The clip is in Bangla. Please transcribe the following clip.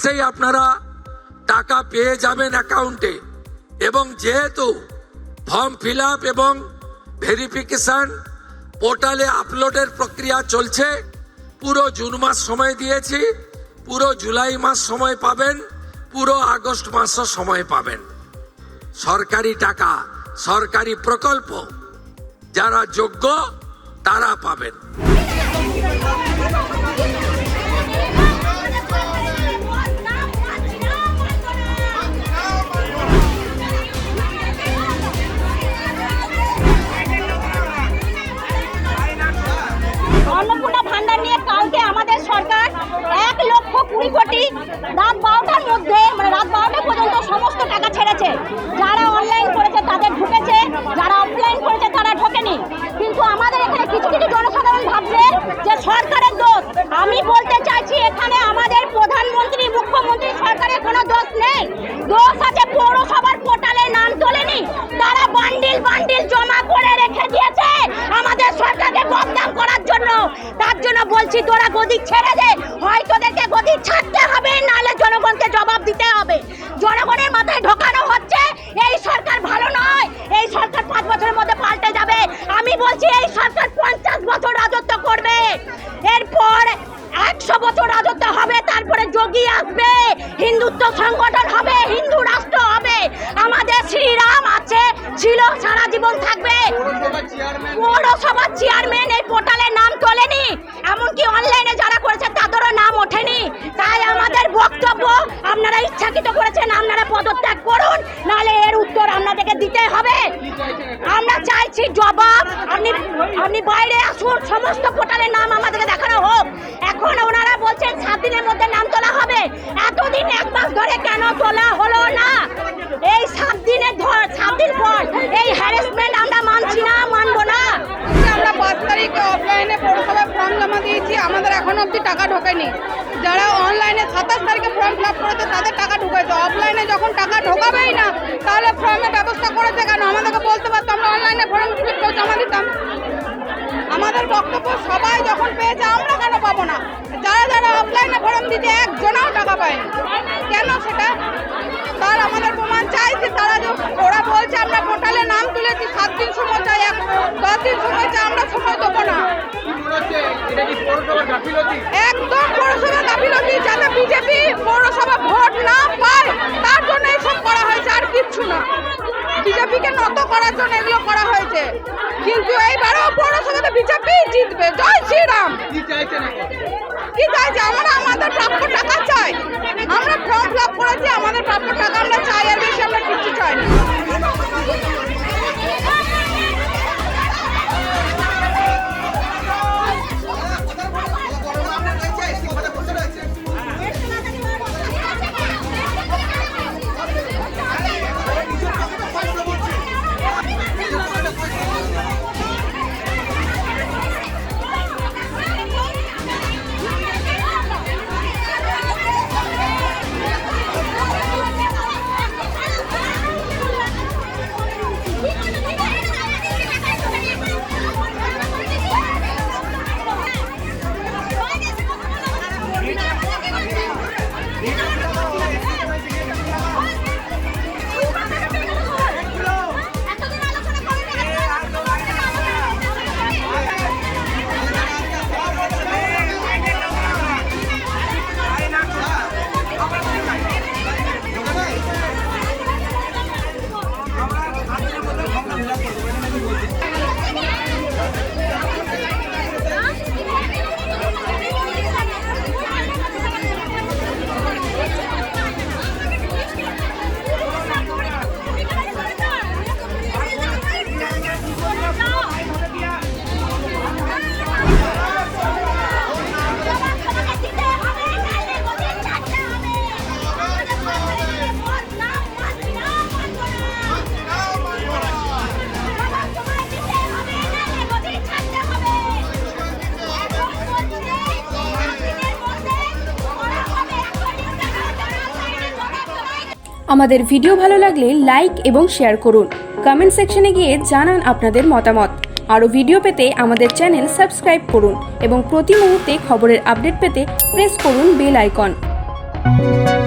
মাসেই আপনারা টাকা পেয়ে যাবেন অ্যাকাউন্টে। এবং যেহেতু ফর্ম ফিল আপ এবং ভেরিফিকেশন পোর্টালে আপলোডের প্রক্রিয়া চলছে, পুরো জুন মাস সময় দিয়েছি, পুরো জুলাই মাস সময় পাবেন, পুরো আগস্ট মাসও সময় পাবেন। সরকারি টাকা, সরকারি প্রকল্প যারা যোগ্য তারা পাবেন। অন্নপূর্ণা ভান্ডার নিয়ে কালকে আমাদের সরকার 1,20,00,000 কোটি রাত 12টার মধ্যে রাত 12টা পর্যন্ত সমস্ত টাকা ছেড়েছে। যারা অনলাইন করেছে তাদের ঢুকেছে, যারা অফলাইন করেছে তারা ঢোকেনি। কিন্তু আমাদের এখানে কিছু কিছু জনসাধারণ ভাবছে যে সরকারের দোষ। আমি বলতে চাইছি এখানে আমাদের প্রধানমন্ত্রী, মুখ্যমন্ত্রী, সরকারের কোনো দোষ নেই। দোষ আছে পৌরসভার পোর্টালে নাম তোলেনি, তারা বান্ডিল বান্ডিল জমা করে রেখে দিয়েছে আমাদের সরকারকে বদনাম করার জন্য। তার জন্য বলছি তোরা গদি ছেড়ে দে, হয় তোদেরকে গদি ছাড়তে হবে, নাহলে জনগণকে জবাব দিতে হবে। জনগণের মাথায় ঢোকানো হচ্ছে এই সরকার ভালো নয়, এই সরকার 5 বছরের মধ্যে পাল্টে যাবে। আমি বলছি এই সরকার 50 বছর রাজত্ব করবে, এরপর 100 বছর রাজত্ব হবে, তারপরে যোগী আসবে, হিন্দুত্ব সংগঠন হবে, হিন্দু রাষ্ট্র হবে। আমাদের শ্রীরাম আছে, ছিল, সারা জীবন থাকবে। পৌরসভার চেয়ারম্যান এই পোর্টালে নাম তোলেনি, এমনকি অনলাইনে যারা করেছে তাদেরও নাম ওঠেনি। তাই আমাদের বক্তব্য, আপনারা ইচ্ছাকৃত করেছেন, আপনারা পদত্যাগ করুন, নাহলে এর উত্তর আপনাদেরকে দিতে হবে। আমরা চাইছি জবাব। আপনি বাইরে আসুন, সমস্ত পোর্টালের নাম আমাদেরকে দেখানো হোক। এখন ওনারা বলছেন 7 দিনের মধ্যে নাম তোলা হবে। এতদিন 1 মাস ধরে কেন তোলা হলো না? এই 7 দিন পর এই হ্যারাসমেন্ট আমরা মানছি না, মানবো না। আমরা 5 তারিখে অফলাইনে পৌরসভায় ফর্ম জমা দিয়েছি, আমাদের এখনো অবধি টাকা ঢোকেনি। যারা অনলাইনে 27 তারিখে ফর্ম ফিল আপ করেছে তাদের টাকা ঢুকেছে। অফলাইনে যখন টাকা ঢোকাবেই না, তাহলে ফর্মের ব্যবস্থা করেছে কেন? আমাদেরকে বলতে পারতো, আমরা অনলাইনে ফর্ম ফিল আপ জমা দিতাম। আমাদের বক্তব্য, সবাই যখন পেয়েছে আমরা কেন পাবো না? যারা যারা অফলাইনে ফর্ম দিতে একজনও টাকা পায়নি, কেন সেটা? তার আমাদের প্রমাণ চাইছে। ওরা বলছে আমরা পোর্টালে নাম তুলেছি, 7 দিন সময় চাই, 10 দিন সময় চাই, আমরা সময় দেবো না। একদম পৌরসভা গাফিলতি, যাতে বিজেপি পৌরসভা ভোট না পায় তার জন্য এইসব করা হয়েছে, আর কিচ্ছু না। বিজেপিকে নত করার জন্য এগুলো করা হয়েছে। কিন্তু এইবারও পৌরসভাতে বিজেপি জিতবে। জয় শ্রীরাম। কি চাইছে? আমরা আমাদের প্রাপ্য টাকা চাই। আমরা ফর্ম ফিল আপ করেছি, আমাদের প্রাপ্য টাকা আমরা চাই, আর বেশি আমরা কিচ্ছু চাই না। আমাদের ভিডিও ভালো লাগলে লাইক এবং শেয়ার করুন। কমেন্ট সেকশনে গিয়ে জানান আপনাদের মতামত। আরও ভিডিও পেতে আমাদের চ্যানেল সাবস্ক্রাইব করুন এবং প্রতি মুহূর্তে খবরের আপডেট পেতে প্রেস করুন বেল আইকন। করুন।